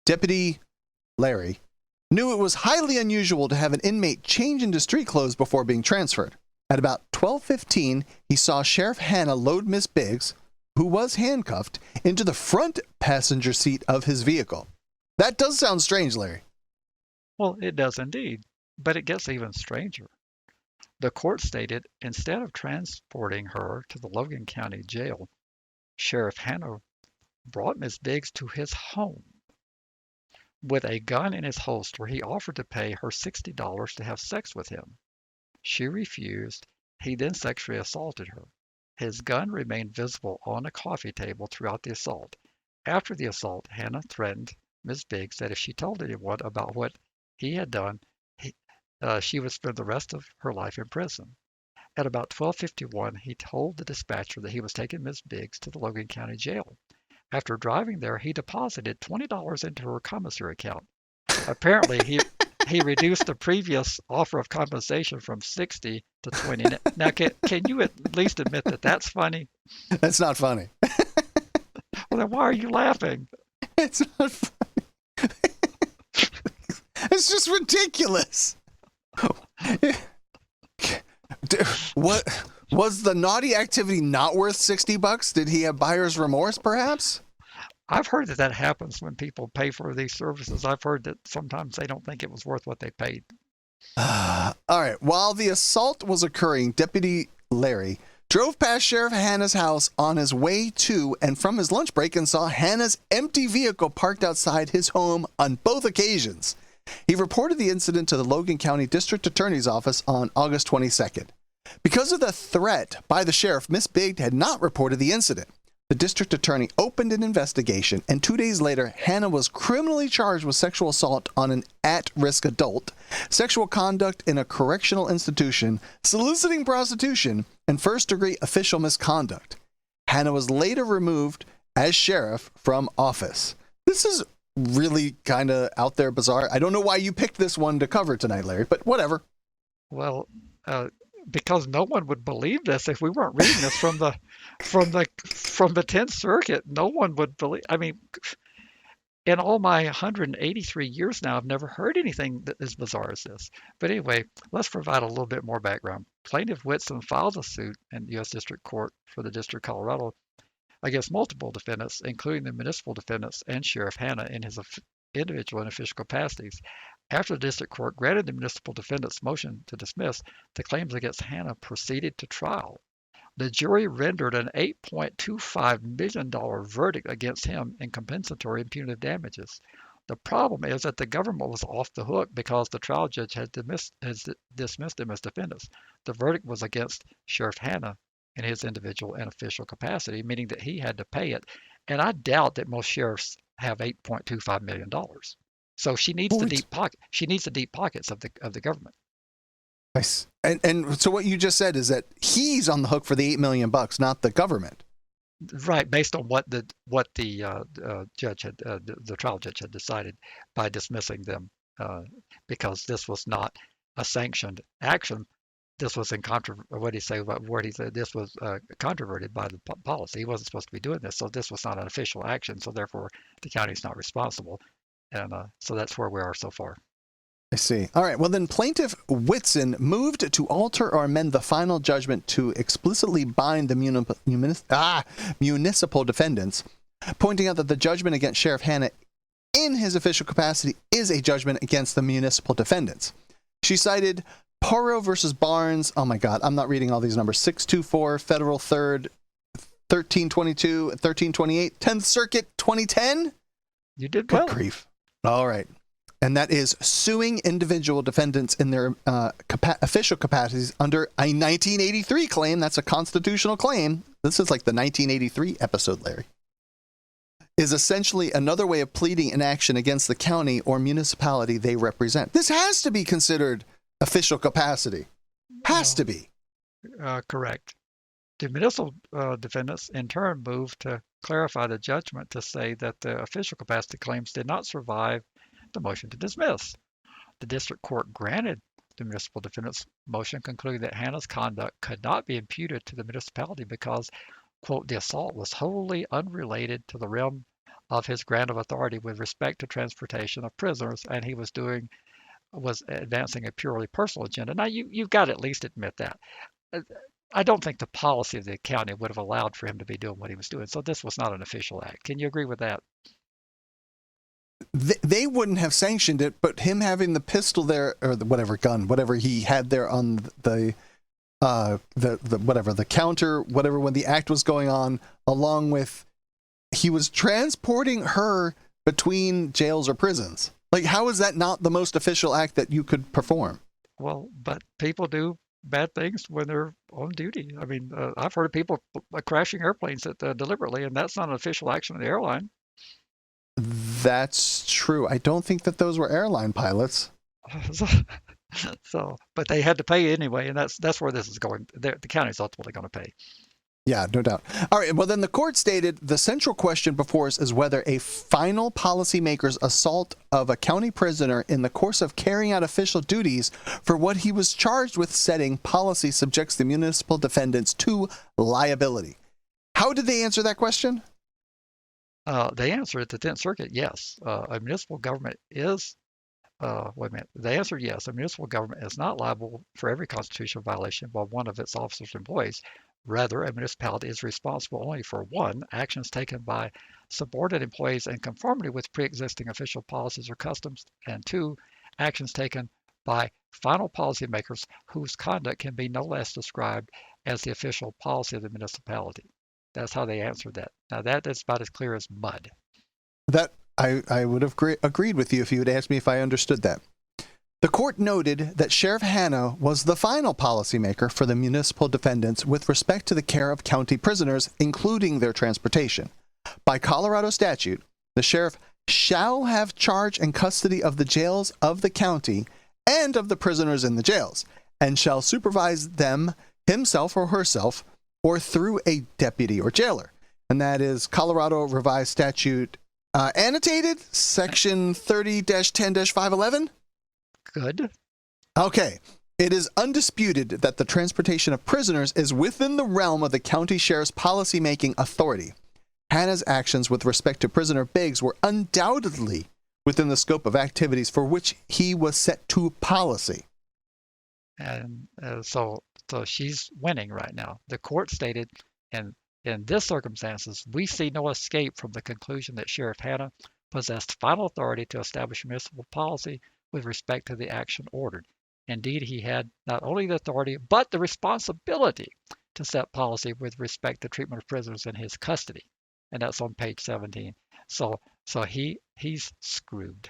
Deputy Larry knew it was highly unusual to have an inmate change into street clothes before being transferred. At about 12:15, he saw Sheriff Hanna load Miss Biggs, who was handcuffed, into the front passenger seat of his vehicle. That does sound strange, Larry. Well, it does indeed, but it gets even stranger. The court stated instead of transporting her to the Logan County Jail, Sheriff Hanna brought Miss Biggs to his home with a gun in his holster. He offered to pay her $60 to have sex with him. She refused. He then sexually assaulted her. His gun remained visible on a coffee table throughout the assault. After the assault, Hanna threatened Ms. Biggs that if she told anyone about what he had done, she would spend the rest of her life in prison. At about 12:51, he told the dispatcher that he was taking Ms. Biggs to the Logan County Jail. After driving there, he deposited $20 into her commissary account. Apparently, he reduced the previous offer of compensation from 60 to 20. Now, can you at least admit that that's funny? That's not funny. Well, then why are you laughing? It's not funny. It's just ridiculous. What was the naughty activity not worth $60? Did he have buyer's remorse, perhaps? I've heard that happens when people pay for these services. I've heard that sometimes they don't think it was worth what they paid. All right. While the assault was occurring, Deputy Larry drove past Sheriff Hanna's house on his way to and from his lunch break and saw Hanna's empty vehicle parked outside his home on both occasions. He reported the incident to the Logan County District Attorney's Office on August 22nd. Because of the threat by the sheriff, Miss Biggs had not reported the incident. The district attorney opened an investigation, and 2 days later, Hanna was criminally charged with sexual assault on an at-risk adult, sexual conduct in a correctional institution, soliciting prostitution, and first-degree official misconduct. Hanna was later removed as sheriff from office. This is really kind of out there bizarre. I don't know why you picked this one to cover tonight, Larry, but whatever. Well, because no one would believe this if we weren't reading this from the 10th Circuit. No one would believe. I mean, in all my 183 years now, I've never heard anything that is bizarre as this. But anyway, let's provide a little bit more background. Plaintiff Whitson filed a suit in the U.S. District Court for the District of Colorado against multiple defendants, including the municipal defendants and Sheriff Hanna in his individual and official capacities. After the district court granted the municipal defendant's motion to dismiss, the claims against Hanna proceeded to trial. The jury rendered an $8.25 million verdict against him in compensatory and punitive damages. The problem is that the government was off the hook because the trial judge had dismissed him as defendants. The verdict was against Sheriff Hanna in his individual and official capacity, meaning that he had to pay it. And I doubt that most sheriffs have $8.25 million. So she needs the deep pocket. She needs the deep pockets of the government. Nice. And so what you just said is that he's on the hook for the $8 million, not the government. Right, based on what the judge had, the trial judge had decided by dismissing them, because this was not a sanctioned action. This was in what he said about where he said this was controverted by the policy. He wasn't supposed to be doing this, so this was not an official action. So therefore, the county is not responsible. And so that's where we are so far. I see. All right. Well, then Plaintiff Whitson moved to alter or amend the final judgment to explicitly bind the municipal defendants, pointing out that the judgment against Sheriff Hanna in his official capacity is a judgment against the municipal defendants. She cited Porro versus Barnes. Oh my God, I'm not reading all these numbers. 624 Federal 3rd, 1322, 1328, 10th Circuit, 2010. You did well. Good grief. All right. And that is suing individual defendants in their official capacities under a 1983 claim. That's a constitutional claim. This is like the 1983 episode, Larry. Is essentially another way of pleading an action against the county or municipality they represent. This has to be considered official capacity. Has to be. Correct. The municipal defendants in turn moved to clarify the judgment to say that the official capacity claims did not survive the motion to dismiss. The district court granted the municipal defendant's motion, concluding that Hanna's conduct could not be imputed to the municipality because, quote, the assault was wholly unrelated to the realm of his grant of authority with respect to transportation of prisoners, and he was advancing a purely personal agenda. Now, you've got to at least admit that. I don't think the policy of the county would have allowed for him to be doing what he was doing. So this was not an official act. Can you agree with that? They wouldn't have sanctioned it, but him having the pistol there, or whatever he had there on the counter, when the act was going on, along with he was transporting her between jails or prisons. Like, how is that not the most official act that you could perform? Well, but people do bad things when they're on duty. I mean, I've heard of people crashing airplanes deliberately, and that's not an official action of the airline. That's true. I don't think that those were airline pilots. So, but they had to pay anyway, and that's where this is going. The county's ultimately going to pay. Yeah, no doubt. All right. Well, then the court stated the central question before us is whether a final policymaker's assault of a county prisoner in the course of carrying out official duties for what he was charged with setting policy subjects the municipal defendants to liability. How did they answer that question? They answered at the 10th Circuit, yes. A municipal government is, wait a minute. They answered yes. A municipal government is not liable for every constitutional violation by one of its officers or employees. Rather, a municipality is responsible only for one, actions taken by subordinate employees in conformity with pre-existing official policies or customs, and two, actions taken by final policymakers whose conduct can be no less described as the official policy of the municipality. That's how they answered that. Now that is about as clear as mud. That I would have agreed with you if you had asked me if I understood that. The court noted that Sheriff Hanna was the final policymaker for the municipal defendants with respect to the care of county prisoners, including their transportation. By Colorado statute, the sheriff shall have charge and custody of the jails of the county and of the prisoners in the jails, and shall supervise them himself or herself or through a deputy or jailer. And that is Colorado Revised Statute annotated, section 30-10-511. Good. Okay. It is undisputed that the transportation of prisoners is within the realm of the county sheriff's policy-making authority. Hanna's actions with respect to prisoner Biggs were undoubtedly within the scope of activities for which he was set to policy. And so she's winning right now. The court stated, in this circumstances, we see no escape from the conclusion that Sheriff Hanna possessed final authority to establish municipal policy with respect to the action ordered. Indeed, he had not only the authority, but the responsibility to set policy with respect to treatment of prisoners in his custody. And that's on page 17. So he's screwed.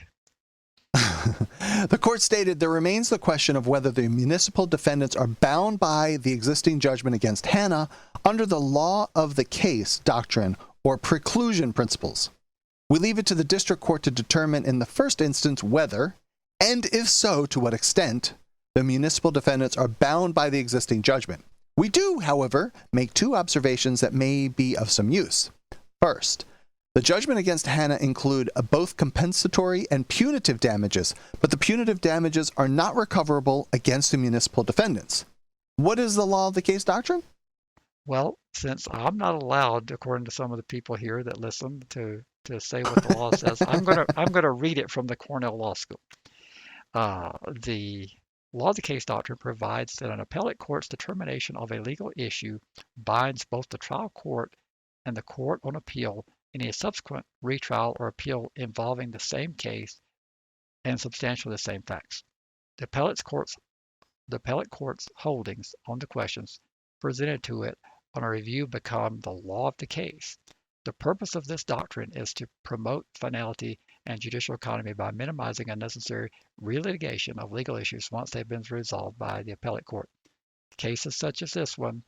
The court stated there remains the question of whether the municipal defendants are bound by the existing judgment against Hanna under the law of the case doctrine or preclusion principles. We leave it to the district court to determine in the first instance whether, and if so, to what extent, the municipal defendants are bound by the existing judgment. We do, however, make two observations that may be of some use. First, the judgment against Hanna include both compensatory and punitive damages, but the punitive damages are not recoverable against the municipal defendants. What is the law of the case doctrine? Well, since I'm not allowed, according to some of the people here that listen, to say what the law says, I'm gonna read it from the Cornell Law School. The law of the case doctrine provides that an appellate court's determination of a legal issue binds both the trial court and the court on appeal in a subsequent retrial or appeal involving the same case and substantially the same facts. The appellate court's holdings on the questions presented to it on a review become the law of the case. The purpose of this doctrine is to promote finality and judicial economy by minimizing unnecessary relitigation of legal issues once they've been resolved by the appellate court. Cases such as this one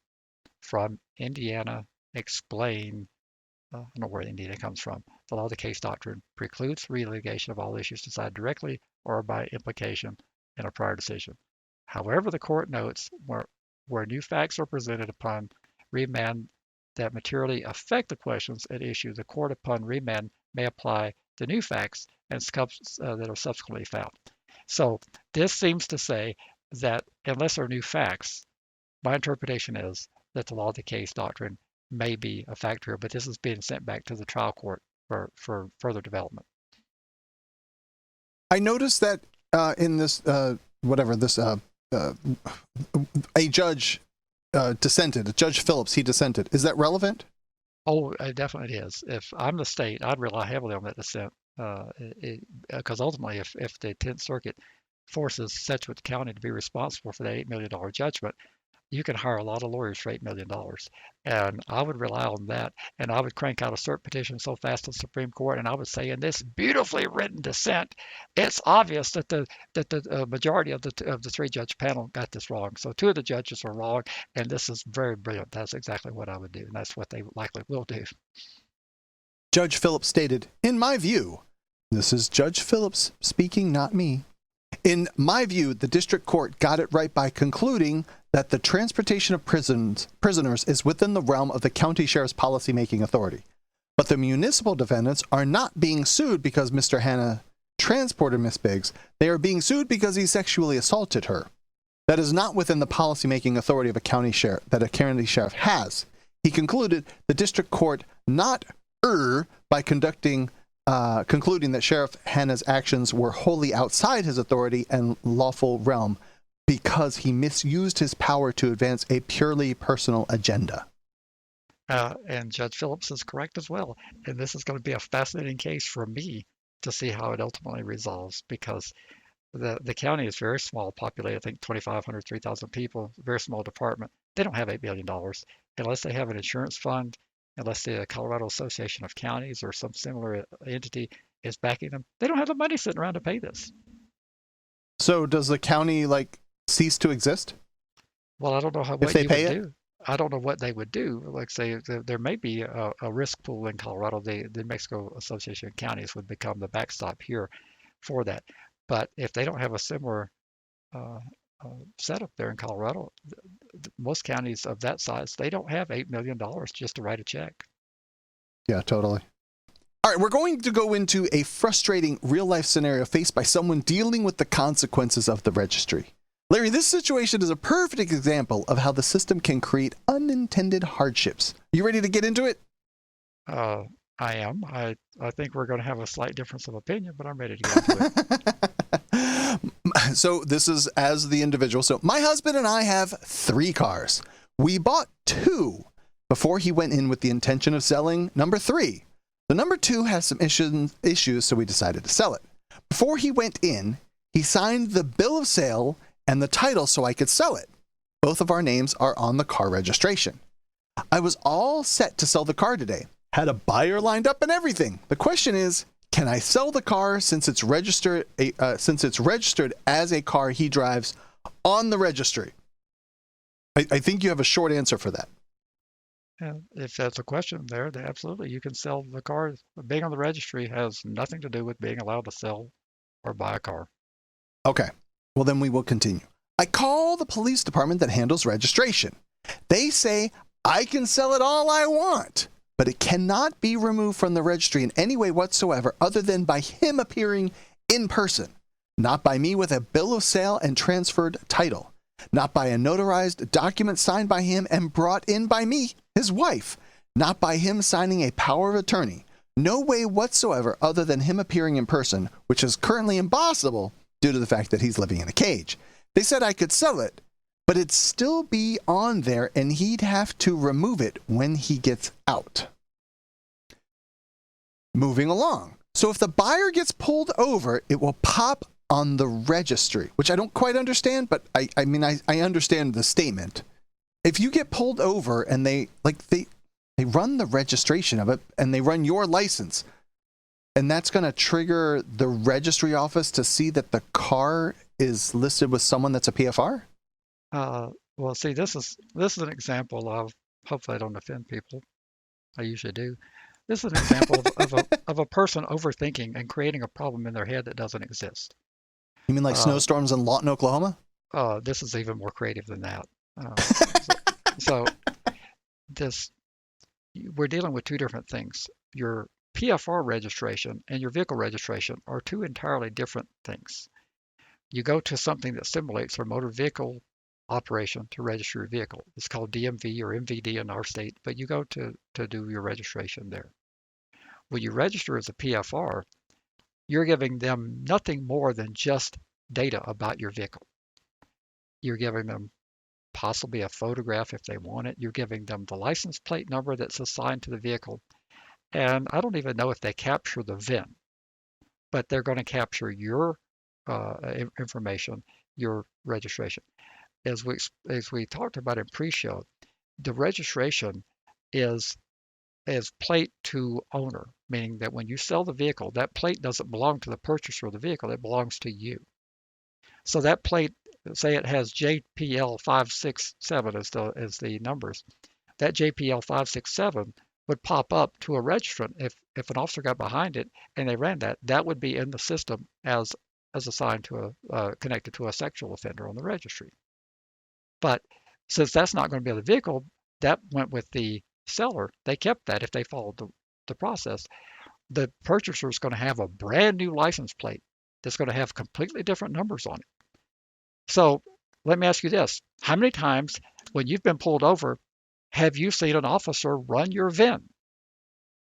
from Indiana explain, I don't know where Indiana comes from, the law of the case doctrine precludes relitigation of all issues decided directly or by implication in a prior decision. However, the court notes where new facts are presented upon remand that materially affect the questions at issue, the court upon remand may apply the new facts and that are subsequently found. So this seems to say that unless there are new facts, my interpretation is that the law of the case doctrine may be a factor, but this is being sent back to the trial court for further development. I noticed that in this, a judge dissented, Judge Phillips, he dissented. Is that relevant? Oh, it definitely is. If I'm the state, I'd rely heavily on that dissent, because ultimately, if the 10th Circuit forces Sedgwick County to be responsible for that $8 million judgment, you can hire a lot of lawyers for $8 million. And I would rely on that. And I would crank out a cert petition so fast to the Supreme Court. And I would say in this beautifully written dissent, it's obvious that the majority of the three-judge panel got this wrong. So two of the judges are wrong. And this is very brilliant. That's exactly what I would do. And that's what they likely will do. Judge Phillips stated, in my view, this is Judge Phillips speaking, not me. In my view, the district court got it right by concluding that the transportation of prisoners is within the realm of the county sheriff's policymaking authority. But the municipal defendants are not being sued because Mr. Hanna transported Miss Biggs. They are being sued because he sexually assaulted her. That is not within the policymaking authority of a county sheriff that a county sheriff has. He concluded the district court not by concluding that Sheriff Hanna's actions were wholly outside his authority and lawful realm because he misused his power to advance a purely personal agenda. And Judge Phillips is correct as well. And this is going to be a fascinating case for me to see how it ultimately resolves, because the county is very small, populated, I think 2,500, 3,000 people, very small department. They don't have $8 billion unless they have an insurance fund, unless the Colorado Association of Counties or some similar entity is backing them. They don't have the money sitting around to pay this. So does the county cease to exist? Well, I don't know what you would do. I don't know what they would do. Like say, there may be a risk pool in Colorado. The New Mexico Association of Counties would become the backstop here for that. But if they don't have a similar setup there in Colorado, most counties of that size, they don't have $8 million just to write a check. Yeah, totally. All right, we're going to go into a frustrating real-life scenario faced by someone dealing with the consequences of the registry. Larry, this situation is a perfect example of how the system can create unintended hardships. You ready to get into it? I am. I think we're going to have a slight difference of opinion, but I'm ready to get into it. So this is as the individual. So my husband and I have 3 cars. We bought 2 before he went in with the intention of selling number 3. The number 2 has some issues, so we decided to sell it. Before he went in, he signed the bill of sale and the title so I could sell it. Both of our names are on the car registration. I was all set to sell the car today. Had a buyer lined up and everything. The question is, can I sell the car since it's registered as a car he drives on the registry? I think you have a short answer for that. And if that's a question there, then absolutely, you can sell the car. Being on the registry has nothing to do with being allowed to sell or buy a car. Okay, well then we will continue. I call the police department that handles registration. They say I can sell it all I want, but it cannot be removed from the registry in any way whatsoever other than by him appearing in person, not by me with a bill of sale and transferred title, not by a notarized document signed by him and brought in by me, his wife, not by him signing a power of attorney. No way whatsoever other than him appearing in person, which is currently impossible due to the fact that he's living in a cage. They said I could sell it, but it'd still be on there and he'd have to remove it when he gets out. Moving along. So if the buyer gets pulled over, it will pop on the registry, which I don't quite understand, but I understand the statement. If you get pulled over and they run the registration of it and they run your license, and that's going to trigger the registry office to see that the car is listed with someone that's a PFR? Well, see, this is an example of, hopefully I don't offend people. I usually do. This is an example of a person overthinking and creating a problem in their head that doesn't exist. You mean like snowstorms in Lawton, Oklahoma? This is even more creative than that. So we're dealing with 2 different things. Your PFR registration and your vehicle registration are 2 entirely different things. You go to something that simulates a motor vehicle operation to register your vehicle. It's called DMV or MVD in our state, but you go to do your registration there. When you register as a PFR, you're giving them nothing more than just data about your vehicle. You're giving them possibly a photograph if they want it. You're giving them the license plate number that's assigned to the vehicle. And I don't even know if they capture the VIN, but they're going to capture your information, your registration. as we talked about in pre-show, the registration is plate to owner, meaning that when you sell the vehicle, that plate doesn't belong to the purchaser of the vehicle, it belongs to you. So that plate, say it has JPL 567 as the numbers, that JPL 567 would pop up to a registrant if an officer got behind it and they ran that would be in the system as assigned to connected to a sexual offender on the registry. But since that's not going to be on the vehicle, that went with the seller. They kept that if they followed the process. The purchaser is going to have a brand new license plate that's going to have completely different numbers on it. So let me ask you this. How many times when you've been pulled over have you seen an officer run your VIN?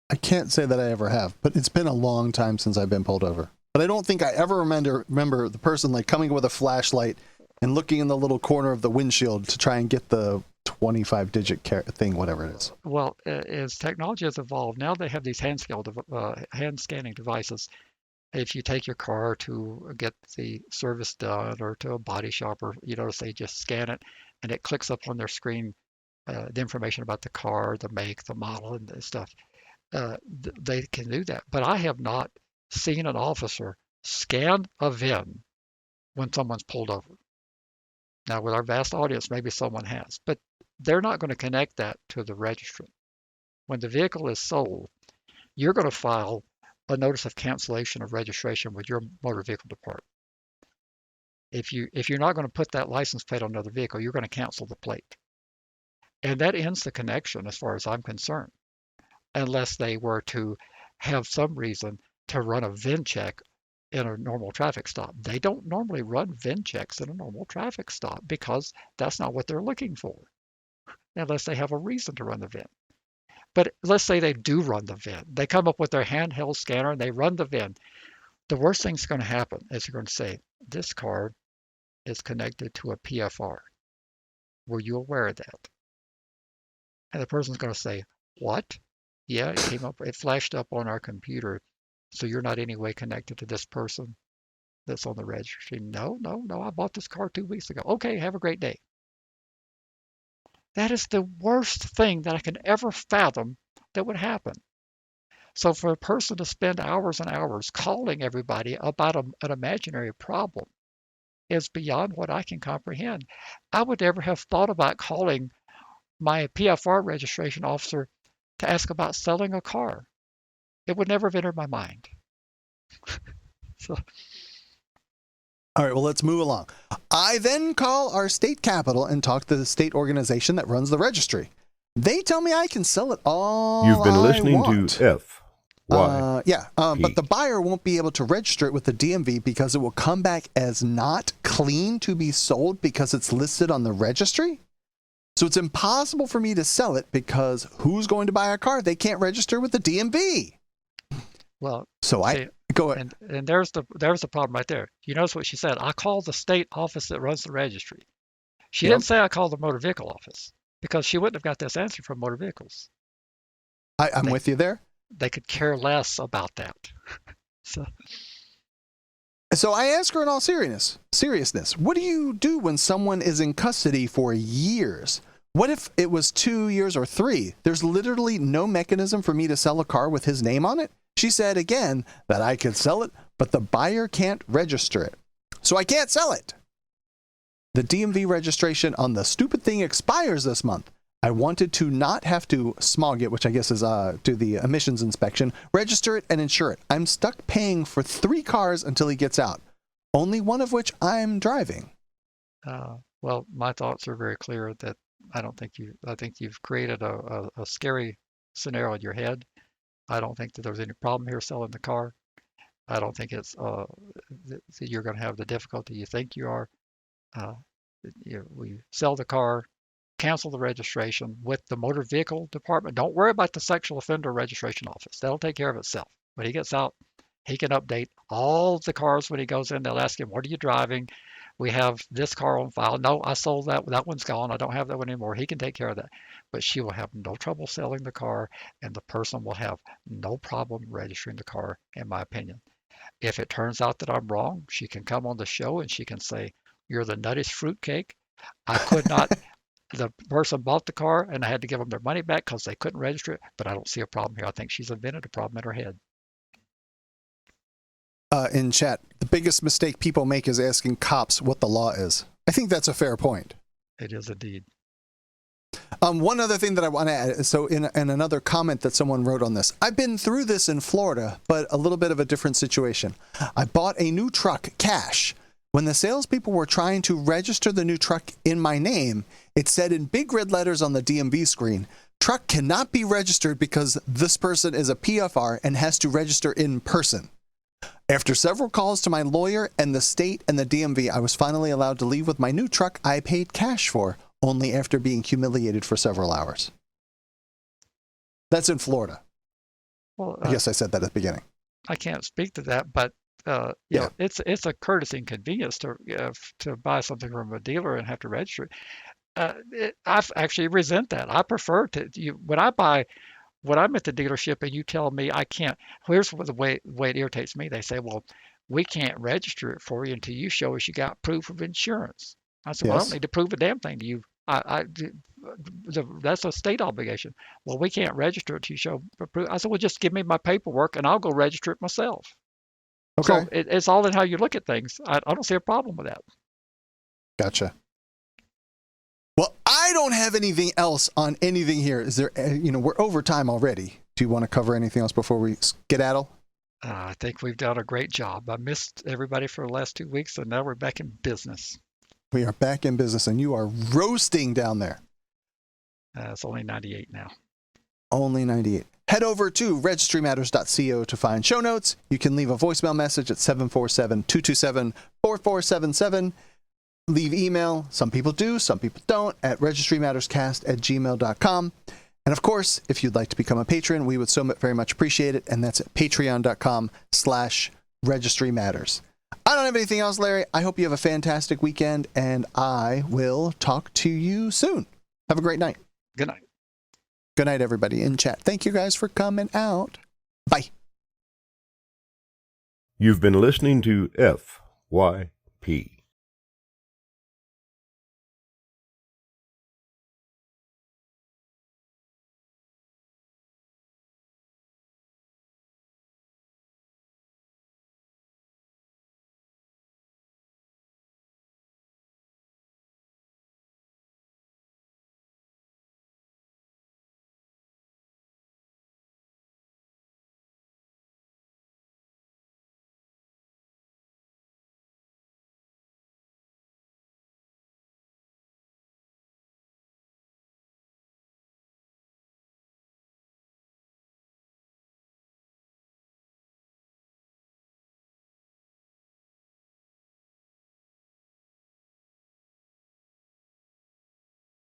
I can't say that I ever have, but it's been a long time since I've been pulled over. But I don't think I ever remember the person like coming with a flashlight and looking in the little corner of the windshield to try and get the 25-digit thing, whatever it is. Well, as technology has evolved, now they have these hand scanning devices. If you take your car to get the service done or to a body shop, or you notice they just scan it and it clicks up on their screen the information about the car, the make, the model, and the stuff. They can do that. But I have not seen an officer scan a VIN when someone's pulled over. Now, with our vast audience, maybe someone has, but they're not going to connect that to the registrant. When the vehicle is sold, you're going to file a notice of cancellation of registration with your motor vehicle department. If you're not going to put that license plate on another vehicle, you're going to cancel the plate. And that ends the connection as far as I'm concerned, unless they were to have some reason to run a VIN check in a normal traffic stop. They don't normally run VIN checks in a normal traffic stop because that's not what they're looking for, unless they have a reason to run the VIN. But let's say they do run the VIN. They come up with their handheld scanner and they run the VIN. The worst thing's going to happen is you're going to say, this car is connected to a PFR. Were you aware of that? And the person's going to say, what? Yeah, it came up, it flashed up on our computer. So you're not any way connected to this person that's on the registry. No, I bought this car 2 weeks ago. Okay, have a great day. That is the worst thing that I can ever fathom that would happen. So for a person to spend hours and hours calling everybody about an imaginary problem is beyond what I can comprehend. I would never have thought about calling my PFR registration officer to ask about selling a car. It would never have entered my mind. So. All right, well, let's move along. I then call our state capital and talk to the state organization that runs the registry. They tell me I can sell it all You've been listening I want. to F. Y. But the buyer won't be able to register it with the DMV because it will come back as not clean to be sold because it's listed on the registry. So it's impossible for me to sell it because who's going to buy a car? They can't register with the DMV. Well, so I go ahead. And there's the problem right there. You notice what she said. I called the state office that runs the registry. She didn't say I called the motor vehicle office because she wouldn't have got this answer from motor vehicles. I'm with you there. They could care less about that. So I ask her in all seriousness, what do you do when someone is in custody for years? What if it was 2 years or 3? There's literally no mechanism for me to sell a car with his name on it. She said again that I could sell it, but the buyer can't register it. So I can't sell it. The DMV registration on the stupid thing expires this month. I wanted to not have to smog it, which I guess is do the emissions inspection, register it and insure it. I'm stuck paying for 3 cars until he gets out, only one of which I'm driving. Well, my thoughts are very clear that I think you've created a scary scenario in your head. I don't think that there's any problem here selling the car. I don't think it's that you're going to have the difficulty you think you are. We sell the car, cancel the registration with the motor vehicle department. Don't worry about the sexual offender registration office. That'll take care of itself. When he gets out, he can update all the cars when he goes in. They'll ask him, what are you driving? We have this car on file. No, I sold that. That one's gone. I don't have that one anymore. He can take care of that. But she will have no trouble selling the car, and the person will have no problem registering the car, in my opinion. If it turns out that I'm wrong, she can come on the show and she can say, you're the nuttiest fruitcake. I could not. The person bought the car, and I had to give them their money back because they couldn't register it. But I don't see a problem here. I think she's invented a problem in her head. In chat, the biggest mistake people make is asking cops what the law is. I think that's a fair point. It is indeed. One other thing that I want to add, so in another comment that someone wrote on this, I've been through this in Florida, but a little bit of a different situation. I bought a new truck cash. When the salespeople were trying to register the new truck in my name, it said in big red letters on the DMV screen, truck cannot be registered because this person is a PFR and has to register in person. After several calls to my lawyer and the state and the DMV, I was finally allowed to leave with my new truck I paid cash for, only after being humiliated for several hours. That's in Florida. Well, I guess I said that at the beginning. I can't speak to that, but you know, it's a courtesy and convenience to buy something from a dealer and have to register it. I actually resent that. I prefer when I'm at the dealership and you tell me I can't. Here's the way it irritates me. They say, well, we can't register it for you until you show us you got proof of insurance. I said, well, I don't need to prove a damn thing to you. That's a state obligation. Well, we can't register it until you show proof. I said, well, just give me my paperwork and I'll go register it myself. Okay. So it's all in how you look at things. I don't see a problem with that. Gotcha. Well, I don't have anything else on anything here. Is there, we're over time already. Do you want to cover anything else before we skedaddle? I think we've done a great job. I missed everybody for the last 2 weeks, and now we're back in business. We are back in business, and you are roasting down there. It's only 98 now. Only 98. Head over to registrymatters.co to find show notes. You can leave a voicemail message at 747-227-4477. Leave email. Some people do, some people don't, at registrymatterscast@gmail.com. And of course, if you'd like to become a patron, we would so very much appreciate it. And that's at patreon.com/registrymatters. I don't have anything else, Larry. I hope you have a fantastic weekend, and I will talk to you soon. Have a great night. Good night. Good night, everybody in chat. Thank you guys for coming out. Bye. You've been listening to FYP.